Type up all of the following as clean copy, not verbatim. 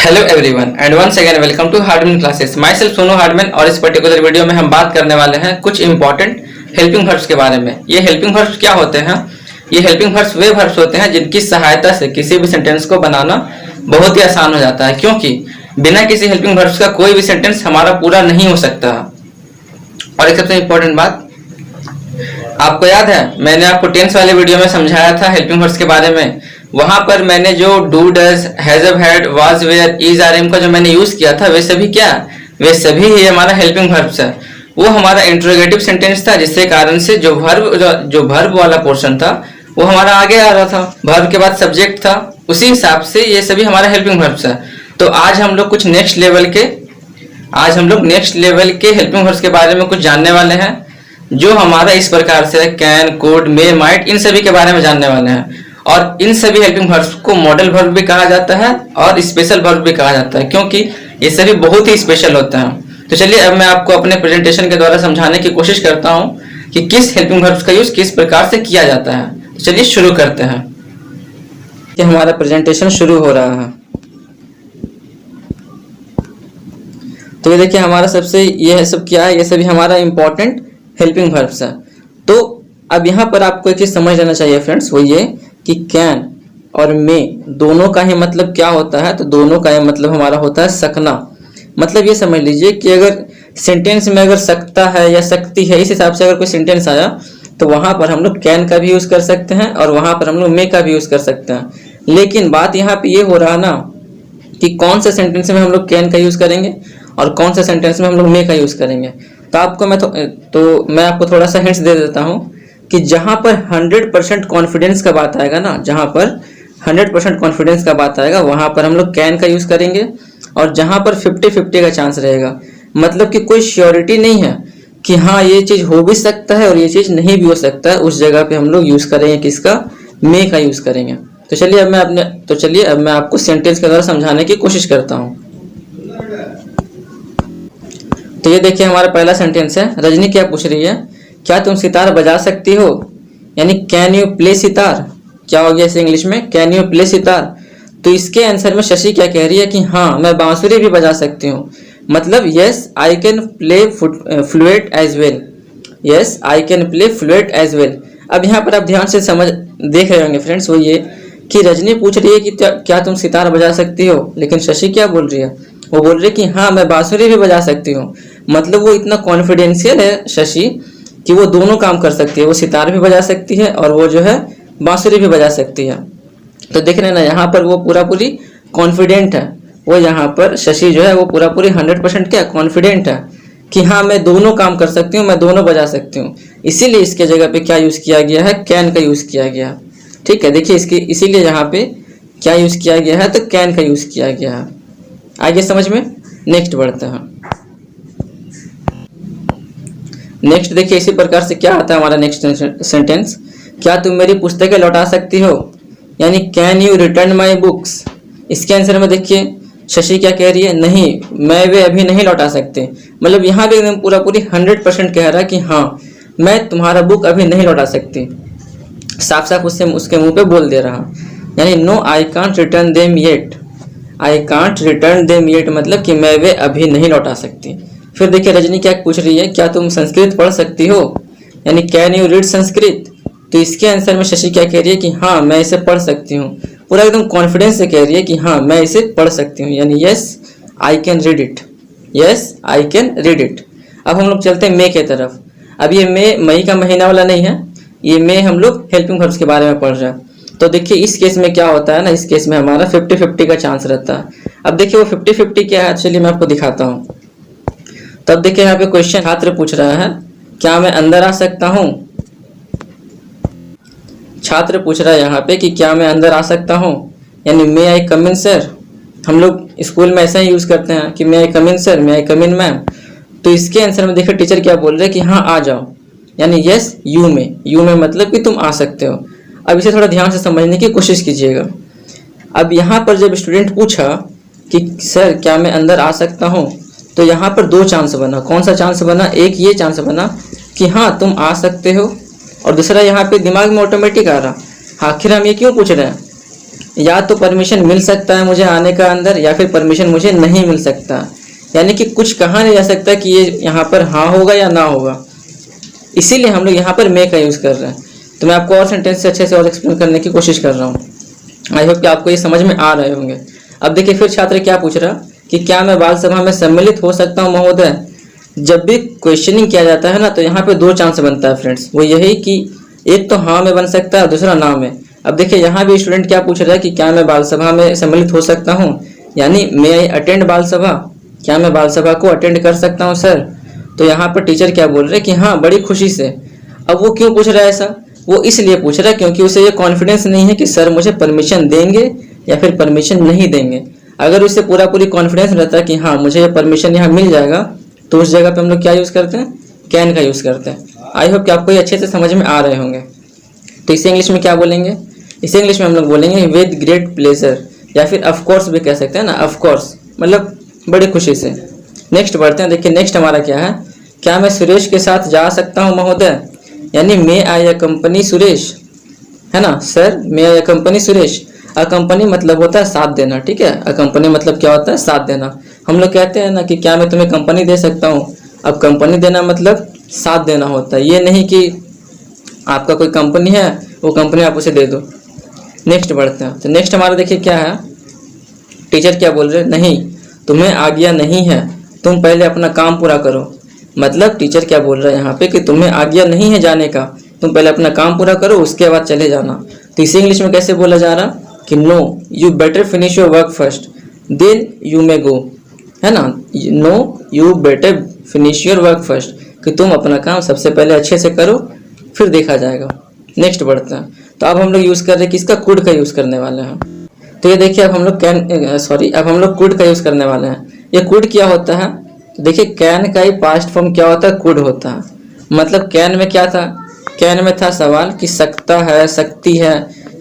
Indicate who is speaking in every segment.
Speaker 1: Hello everyone and once again welcome to Hardman classes. Myself Sonu Hardman और इस particular video में हम बात करने वाले हैं कुछ इंपॉर्टेंट हेल्पिंग वर्ब्स के बारे में। ये हेल्पिंग वर्ब्स क्या होते हैं? ये हेल्पिंग वर्ब्स वे वर्ब्स होते हैं जिनकी सहायता से किसी भी सेंटेंस को बनाना बहुत ही आसान हो जाता है, क्योंकि बिना किसी हेल्पिंग वर्ब्स का कोई भी सेंटेंस हमारा पूरा नहीं हो सकता। और एक सबसे इंपॉर्टेंट बात, आपको याद है मैंने आपको टेंस वाले वीडियो में समझाया था हेल्पिंग वर्ब्स के बारे में। वहां पर मैंने जो do does has have had was were is are am का जो मैंने यूज किया था, वे सभी ही हमारा हेल्पिंग वर्ब्स है। वो हमारा इंट्रोगेटिव सेंटेंस था, जिससे कारण से जो वर्ब वाला पोर्शन था वो हमारा आगे आ रहा था। वर्ब के बाद सब्जेक्ट था, उसी हिसाब से ये सभी हमारा हेल्पिंग वर्ब्स है। तो आज हम लोग नेक्स्ट लेवल के हेल्पिंग वर्ब्स के बारे में कुछ जानने वाले हैं, जो हमारा इस प्रकार से कैन, कुड, मे, माइट, इन सभी के बारे में जानने वाले हैं। और इन सभी हेल्पिंग वर्ब्स को मॉडल वर्ब भी कहा जाता है और स्पेशल वर्ब भी कहा जाता है, क्योंकि ये सभी बहुत ही स्पेशल होते हैं। तो चलिए अब मैं आपको अपने प्रेजेंटेशन के द्वारा समझाने की कोशिश करता हूं कि किस हेल्पिंग वर्ब्स का यूज किस प्रकार से किया जाता है। तो चलिए शुरू करते हैं कि हमारा प्रेजेंटेशन शुरू हो रहा है। तो ये देखिए हमारा ये सब क्या है, ये सभी हमारा इंपॉर्टेंट हेल्पिंग वर्ब्स है। तो अब यहाँ पर आपको एक चीज समझ लेना चाहिए फ्रेंड्स, वो ये कि कैन और मे दोनों का ही मतलब क्या होता है। तो दोनों का ही मतलब हमारा होता है सकना। मतलब ये समझ लीजिए कि अगर सेंटेंस में अगर सकता है या सकती है, इस हिसाब से अगर कोई सेंटेंस आया तो वहां पर हम लोग कैन का भी यूज कर सकते हैं और वहां पर हम लोग मे का भी यूज कर सकते हैं। लेकिन बात यहाँ पे ये हो रहा ना कि कौन से सेंटेंस में हम लोग कैन का यूज करेंगे और कौन से सेंटेंस में हम लोग मे का यूज करेंगे। तो आपको मैं आपको थोड़ा सा हिंट्स दे देता हूँ कि जहां पर 100% कॉन्फिडेंस का बात आएगा ना, जहां पर 100% कॉन्फिडेंस का बात आएगा वहां पर हम लोग कैन का यूज करेंगे। और जहां पर 50-50 का चांस रहेगा, मतलब कि कोई श्योरिटी नहीं है कि हाँ ये चीज हो भी सकता है और ये चीज नहीं भी हो सकता है, उस जगह पे हम लोग यूज करेंगे किसका? मे का यूज करेंगे। तो चलिए अब मैं आपको सेंटेंस के द्वारा समझाने की कोशिश करता हूँ। तो ये देखिए हमारा पहला सेंटेंस है। रजनी क्या पूछ रही है? क्या तुम सितार बजा सकती हो? यानी कैन यू प्ले सितार। क्या हो गया इसे इंग्लिश में? Can you play sitar. तो इसके आंसर में शशि क्या कह रही है कि हाँ मैं बांसुरी भी बजा सकती हूँ। मतलब yes I can play flute as well. Yes I can play flute as well. अब यहाँ पर आप ध्यान से देख रहे होंगे फ्रेंड्स, वो ये कि रजनी पूछ रही है कि क्या तुम सितार बजा सकती हो, लेकिन शशि क्या बोल रही है? वो बोल रही है कि हाँ मैं बांसुरी भी बजा सकती हूँ। मतलब वो इतना कॉन्फिडेंशियल है शशि कि वो दोनों काम कर सकती है, वो सितार भी बजा सकती है और वो जो है बांसुरी भी बजा सकती है। तो देख रहे हैं ना, यहाँ पर वो पूरा पूरी कॉन्फिडेंट है। वो यहाँ पर शशि जो है वो पूरा पूरी 100% क्या कॉन्फिडेंट है कि हाँ मैं दोनों काम कर सकती हूँ, मैं दोनों बजा सकती हूँ। इसीलिए इसके जगह पे क्या यूज किया गया है? कैन का यूज किया गया है। ठीक है, देखिए इसीलिए यहाँ पे क्या यूज किया गया है? तो कैन का यूज किया गया है। आगे समझ में। नेक्स्ट बढ़ते हैं। नेक्स्ट देखिए इसी प्रकार से क्या आता है हमारा नेक्स्ट सेंटेंस। क्या तुम मेरी पुस्तकें लौटा सकती हो? यानी can you return my books. इसके आंसर में देखिए शशि क्या कह रही है? नहीं मैं वे अभी नहीं लौटा सकते। मतलब यहाँ भी एकदम पूरा पूरी 100% कह रहा है कि हाँ मैं तुम्हारा बुक अभी नहीं लौटा सकती। साफ साफ उसके मुंह पे बोल दे रहा। यानी no I can't return them yet. I can't return them yet मतलब कि मैं वे अभी नहीं लौटा सकती। फिर देखिए रजनी क्या पूछ रही है? क्या तुम संस्कृत पढ़ सकती हो? यानी कैन यू रीड संस्कृत। तो इसके आंसर में शशि क्या कह रही है कि हाँ मैं इसे पढ़ सकती हूँ। पूरा एकदम कॉन्फिडेंस से कह रही है कि हाँ मैं इसे पढ़ सकती हूँ। यानी yes I can read it. Yes I can read it. अब हम लोग चलते हैं मे के तरफ। अब ये मे मई का महीना वाला नहीं है, ये मे हम लोग हेल्पिंग वर्ब्स के बारे में पढ़ रहे हैं। तो देखिए इस केस में क्या होता है ना, इस केस में हमारा 50-50 का चांस रहता है। अब देखिए वो 50-50 क्या है, चलिए मैं आपको दिखाता हूँ। तब देखिए यहाँ पे क्वेश्चन छात्र पूछ रहा है क्या मैं अंदर आ सकता हूँ। छात्र पूछ रहा है यहाँ पे कि क्या मैं अंदर आ सकता हूँ, यानी मे आई कम इन सर। हम लोग स्कूल में ऐसा ही यूज करते हैं कि मे आई कम इन सर, मे आई कम इन मैम। तो इसके आंसर में देखिए टीचर क्या बोल रहे हैं कि हाँ आ जाओ। यानी यस यू में मतलब कि तुम आ सकते हो। अब इसे थोड़ा ध्यान से समझने की कोशिश कीजिएगा। अब यहाँ पर जब स्टूडेंट पूछा कि सर क्या मैं अंदर आ सकता हूँ, तो यहाँ पर दो चांस बना। कौन सा चांस बना? एक ये चांस बना कि हाँ तुम आ सकते हो, और दूसरा यहाँ पे दिमाग में ऑटोमेटिक आ रहा आखिर हम ये क्यों पूछ रहे हैं। या तो परमिशन मिल सकता है मुझे आने का अंदर, या फिर परमिशन मुझे नहीं मिल सकता। यानी कि कुछ कहा नहीं जा सकता कि ये यहाँ पर हाँ होगा या ना होगा, इसीलिए हम लोग यहाँ पर मे का यूज़ कर रहे हैं। तो मैं आपको और सेंटेंस से अच्छे से और एक्सप्लेन करने की कोशिश कर रहा हूँ। आई होप कि आपको ये समझ में आ रहे होंगे। अब देखिए फिर छात्र क्या पूछ रहा कि क्या मैं बाल सभा में सम्मिलित हो सकता हूँ महोदय। जब भी क्वेश्चनिंग किया जाता है ना, तो यहाँ पे 2 चांस बनता है फ्रेंड्स, वो यही कि एक तो हाँ में बन सकता है, दूसरा ना में। अब देखिए यहाँ भी स्टूडेंट क्या पूछ रहा है कि क्या मैं बाल सभा में सम्मिलित हो सकता हूँ, यानी मे आई अटेंड बाल सभा, क्या मैं बाल सभा को अटेंड कर सकता हूँ सर। तो यहाँ पर टीचर क्या बोल रहे हैं कि हाँ बड़ी खुशी से। अब वो क्यों पूछ रहा है ऐसा, वो इसलिए पूछ रहा है क्योंकि उसे ये कॉन्फिडेंस नहीं है कि सर मुझे परमिशन देंगे या फिर परमिशन नहीं देंगे। अगर उसे पूरी कॉन्फिडेंस रहता है कि हाँ मुझे ये परमिशन यहाँ मिल जाएगा, तो उस जगह पे हम लोग क्या यूज़ करते हैं, कैन का यूज़ करते हैं। आई होप कि आपको ये अच्छे से समझ में आ रहे होंगे। तो इसे इंग्लिश में क्या बोलेंगे, इसे इंग्लिश में हम लोग बोलेंगे विद ग्रेट प्लेजर, या फिर ऑफ कोर्स भी कह सकते हैं ना, ऑफ कोर्स मतलब बड़ी खुशी से। नेक्स्ट बढ़ते हैं। देखिए नेक्स्ट हमारा क्या है, क्या मैं सुरेश के साथ जा सकता हूँ महोदय, यानी मे आई अकम्पनी सुरेश, है ना सर, मे आई अकम्पनी सुरेश। अकम्पनी मतलब होता है साथ देना, ठीक है। अकम्पनी मतलब क्या होता है, साथ देना। हम लोग कहते हैं ना कि क्या मैं तुम्हें कंपनी दे सकता हूँ। अब कंपनी देना मतलब साथ देना होता है, ये नहीं कि आपका कोई कंपनी है वो कंपनी आप उसे दे दो। नेक्स्ट बढ़ते हैं। तो नेक्स्ट हमारा देखिए क्या है, टीचर क्या बोल रहे हैं, नहीं तुम्हें आज्ञा नहीं है, तुम पहले अपना काम पूरा करो। मतलब टीचर क्या बोल रहा है यहाँ पे कि तुम्हें आज्ञा नहीं है जाने का, तुम पहले अपना काम पूरा करो उसके बाद चले जाना। तो इसे इंग्लिश में कैसे बोला जा रहा कि no you better finish your work first then you may go, है ना। No you better finish your work first, कि तुम अपना काम सबसे पहले अच्छे से करो फिर देखा जाएगा। नेक्स्ट बढ़ते हैं। तो अब हम लोग यूज़ कर रहे हैं किसका, कुड का यूज़ करने वाले हैं। तो ये देखिए अब हम लोग अब हम लोग कुड का यूज़ करने वाले हैं। ये कुड क्या होता है, तो देखिए कैन का ही पास्ट फॉर्म क्या होता है, कुड होता है। मतलब कैन में क्या था, कैन में था सवाल कि सकता है, सकती है,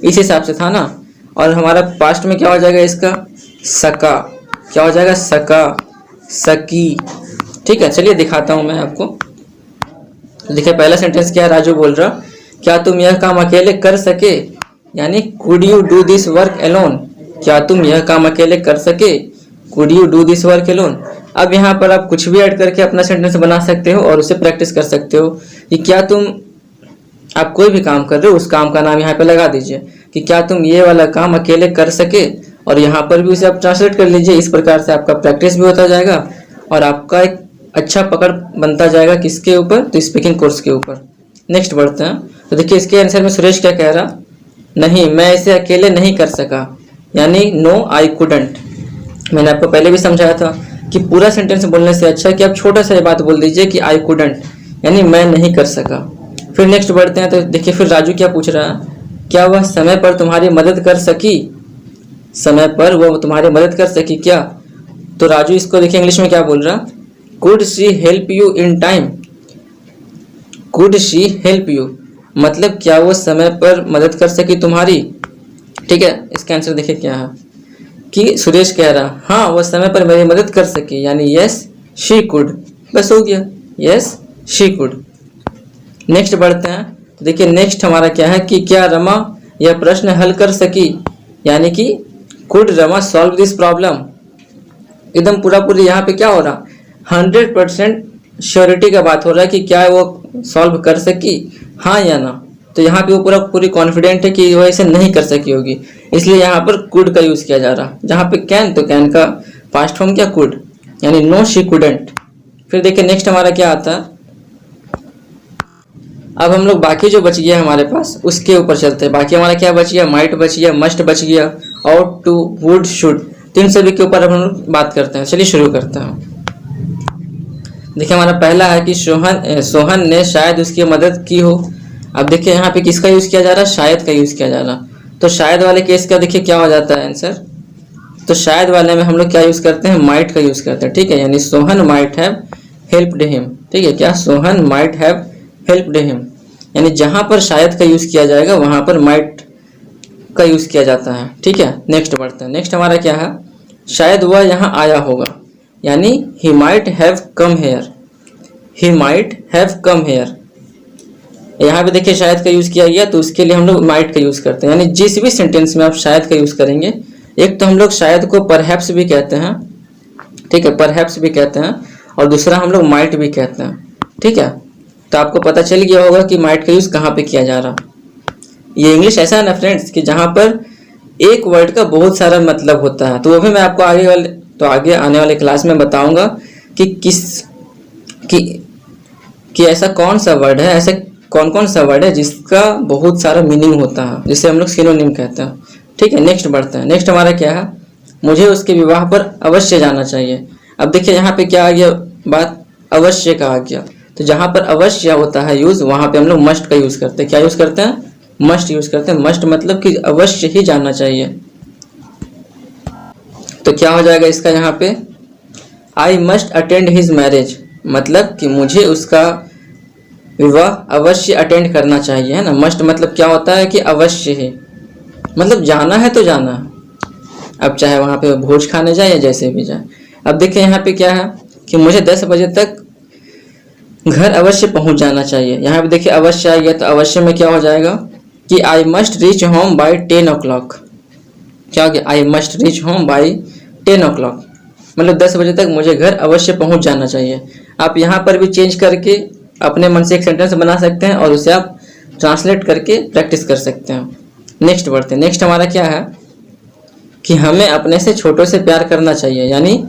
Speaker 1: इस हिसाब से था ना। और हमारा पास्ट में क्या हो जाएगा इसका, सका, क्या हो जाएगा, सका, सकी। ठीक है, चलिए दिखाता हूँ मैं आपको। देखिए पहला सेंटेंस क्या है, राजू बोल रहा क्या तुम यह काम अकेले कर सके, यानी could you do this work alone, क्या तुम यह काम अकेले कर सके, could you do this work alone. अब यहाँ पर आप कुछ भी ऐड करके अपना सेंटेंस बना सकते हो और उसे प्रैक्टिस कर सकते हो कि क्या तुम, आप कोई भी काम कर रहे हो उस काम का नाम यहाँ पे लगा दीजिए कि क्या तुम ये वाला काम अकेले कर सके, और यहाँ पर भी उसे आप ट्रांसलेट कर लीजिए। इस प्रकार से आपका प्रैक्टिस भी होता जाएगा और आपका एक अच्छा पकड़ बनता जाएगा किसके ऊपर, तो स्पीकिंग कोर्स के ऊपर। नेक्स्ट बढ़ते हैं। तो देखिए इसके आंसर में सुरेश क्या कह रहा, नहीं मैं इसे अकेले नहीं कर सका, यानी नो आई कुडंट। मैंने आपको पहले भी समझाया था कि पूरा सेंटेंस बोलने से अच्छा है कि आप छोटा सा ये बात बोल दीजिए कि आई कुडंट, यानी मैं नहीं कर सका। फिर नेक्स्ट बढ़ते हैं। तो देखिए फिर राजू क्या पूछ रहा है, क्या वह समय पर तुम्हारी मदद कर सकी, समय पर वो तुम्हारी मदद कर सकी क्या। तो राजू इसको देखिए इंग्लिश में क्या बोल रहा, could she help you in time, could she help you मतलब क्या वो समय पर मदद कर सकी तुम्हारी। ठीक है, इसका आंसर देखिए क्या है कि सुरेश कह रहा हाँ वो समय पर मेरी मदद कर सकी, यानी यस शी कुड, बस हो गया, यस शी कुड। नेक्स्ट बढ़ते हैं। तो देखिए नेक्स्ट हमारा क्या है कि क्या रमा यह प्रश्न हल कर सकी, यानी कि could Rama solve this problem. एकदम पूरी यहाँ पे क्या हो रहा, 100% श्योरिटी का बात हो रहा है कि क्या वो सॉल्व कर सकी, हाँ या ना। तो यहाँ पे वो पूरी कॉन्फिडेंट है कि वो ऐसे नहीं कर सकी होगी, इसलिए यहाँ पर कुड का यूज़ किया जा रहा। जहाँ पे कैन, तो कैन का पास्ट फॉर्म क्या, कुड, यानी नो शी कुडंट। फिर देखिए नेक्स्ट हमारा क्या आता है। अब हम लोग बाकी जो बच गया हमारे पास उसके ऊपर चलते हैं। बाकी हमारा क्या बच गया, माइट बच गया, मस्ट बच गया, आउट टू, वुड, शुड, तीन सभी के ऊपर हम लोग बात करते हैं। चलिए शुरू करते हैं। देखिए हमारा पहला है कि सोहन ने शायद उसकी मदद की हो। अब देखिए यहाँ पे किसका यूज़ किया जा रहा है, शायद का यूज़ किया जा रहा। तो शायद वाले केस का देखिए क्या हो जाता है आंसर, तो शायद वाले में हम लोग क्या यूज़ करते हैं, माइट का यूज़ करते हैं। ठीक है, यानी Sohan might have helped him. ठीक है, क्या, Sohan might have helped him, यानी जहाँ पर शायद का यूज़ किया जाएगा वहाँ पर माइट का यूज़ किया जाता है। ठीक है, नेक्स्ट बढ़ते हैं। नेक्स्ट हमारा क्या है, शायद वह यहाँ आया होगा, यानी he might have come here, he might have come here, यहाँ पे देखिए शायद का यूज़ किया गया, तो उसके लिए हम लोग माइट का यूज़ करते हैं। यानी जिस भी सेंटेंस में आप शायद का यूज़ करेंगे, एक तो हम लोग शायद को परहैप्स भी कहते हैं, ठीक है, परहैप्स भी कहते हैं, और दूसरा हम लोग माइट भी कहते हैं, ठीक है। तो आपको पता चल गया होगा कि माइट का यूज़ कहाँ पे किया जा रहा। ये इंग्लिश ऐसा है ना फ्रेंड्स कि जहाँ पर एक वर्ड का बहुत सारा मतलब होता है, तो वो भी मैं आपको आगे आने वाले क्लास में बताऊंगा कि ऐसा कौन सा वर्ड है, ऐसे कौन कौन सा वर्ड है जिसका बहुत सारा मीनिंग होता है, जिसे हम लोग सिनोनिम कहते हैं, ठीक है। नेक्स्ट बढ़ते हैं। नेक्स्ट हमारा क्या है, मुझे उसके विवाह पर अवश्य जाना चाहिए। अब देखिए यहाँ पे क्या आ गया, बात अवश्य का आ गया। तो जहाँ पर अवश्य होता है यूज़, वहाँ पे हम लोग मस्ट का यूज़ करते हैं। क्या यूज़ करते हैं? मस्ट यूज़ करते हैं। मस्ट मतलब कि अवश्य ही जाना चाहिए। तो क्या हो जाएगा इसका यहाँ पे, I must attend his marriage, मतलब कि मुझे उसका विवाह अवश्य अटेंड करना चाहिए, है ना। मस्ट मतलब क्या होता है कि अवश्य ही, मतलब जाना है तो जाना है, अब चाहे वहाँ पे भोज खाने जाए या जैसे भी जाए। अब देखिए यहाँ पे क्या है कि मुझे 10 बजे तक घर अवश्य पहुँच जाना चाहिए। यहाँ पे देखिए अवश्य आ गया, तो अवश्य में क्या हो जाएगा कि I must reach home by 10 o'clock। क्या हो गया, I must reach home by 10 o'clock, मतलब 10 बजे तक मुझे घर अवश्य पहुँच जाना चाहिए। आप यहाँ पर भी चेंज करके अपने मन से एक सेंटेंस बना सकते हैं और उसे आप ट्रांसलेट करके प्रैक्टिस कर सकते हैं। नेक्स्ट बढ़ते हैं। नेक्स्ट हमारा क्या है कि हमें अपने से छोटों से प्यार करना चाहिए, यानी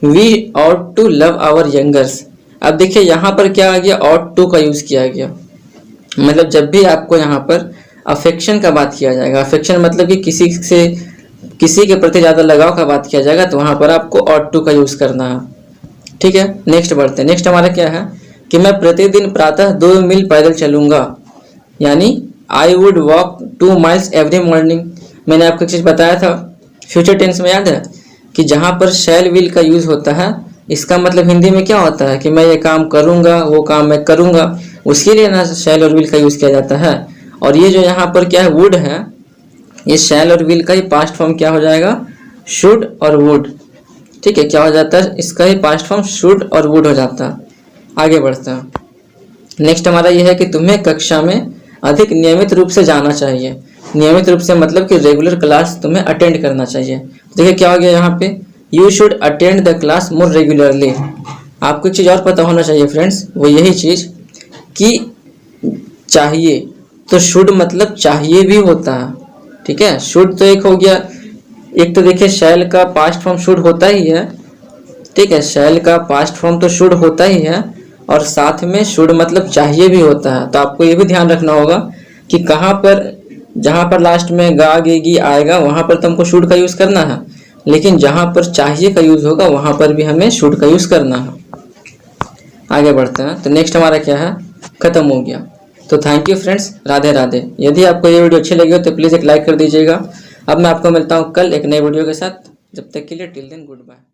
Speaker 1: we ought to love our youngers. अब देखिए यहाँ पर क्या आ गया, ऑट टू का यूज़ किया गया। मतलब जब भी आपको यहाँ पर अफेक्शन का बात किया जाएगा, अफेक्शन मतलब कि किसी के प्रति ज़्यादा लगाव का बात किया जाएगा, तो वहाँ पर आपको ऑट टू का यूज़ करना है, ठीक है। नेक्स्ट बढ़ते हैं। नेक्स्ट हमारा क्या है कि मैं प्रतिदिन प्रातः 2 मील पैदल चलूँगा, यानी I would walk 2 miles every morning. मैंने आपको एक चीज़ बताया था फ्यूचर टेंस में, याद है कि जहाँ पर शैल विल का यूज़ होता है, इसका मतलब हिंदी में क्या होता है कि मैं ये काम करूँगा, वो काम मैं करूँगा, उसके लिए ना शैल और विल का यूज़ किया जाता है। और ये जो यहाँ पर क्या है, वुड है, ये शैल और विल का ही पास्ट फॉर्म क्या हो जाएगा, शुड और वुड, ठीक है। क्या हो जाता है, इसका ही पास्ट फॉर्म शुड और वुड हो जाता है। आगे बढ़ते हैं। नेक्स्ट हमारा यह है कि तुम्हें कक्षा में अधिक नियमित रूप से जाना चाहिए। नियमित रूप से मतलब कि रेगुलर क्लास तुम्हें अटेंड करना चाहिए। देखिए क्या हो गया यहाँ पे, you should attend the class more regularly. आपको एक चीज़ और पता होना चाहिए फ्रेंड्स, वो यही चीज़ कि चाहिए, तो शुड मतलब चाहिए भी होता है, ठीक है। शुड तो एक हो गया, एक तो देखिए शैल का पास्ट फॉर्म शुड होता ही है, ठीक है, शैल का पास्ट फॉर्म तो शुड होता ही है, और साथ में शुड मतलब चाहिए भी होता है। तो आपको ये भी ध्यान रखना होगा कि कहाँ पर, जहाँ पर लास्ट में गा गेगी आएगा वहाँ पर तो हमको शुड का यूज़ करना है, लेकिन जहाँ पर चाहिए का यूज़ होगा वहाँ पर भी हमें शुड का यूज़ करना है। आगे बढ़ते हैं। तो नेक्स्ट हमारा क्या है, खत्म हो गया। तो thank you friends, Radhe Radhe. यदि आपको ये वीडियो अच्छी लगी हो तो प्लीज़ एक लाइक कर दीजिएगा। अब मैं आपको मिलता हूँ कल एक नए वीडियो के साथ, जब तक के लिए टिल देन गुड बाय।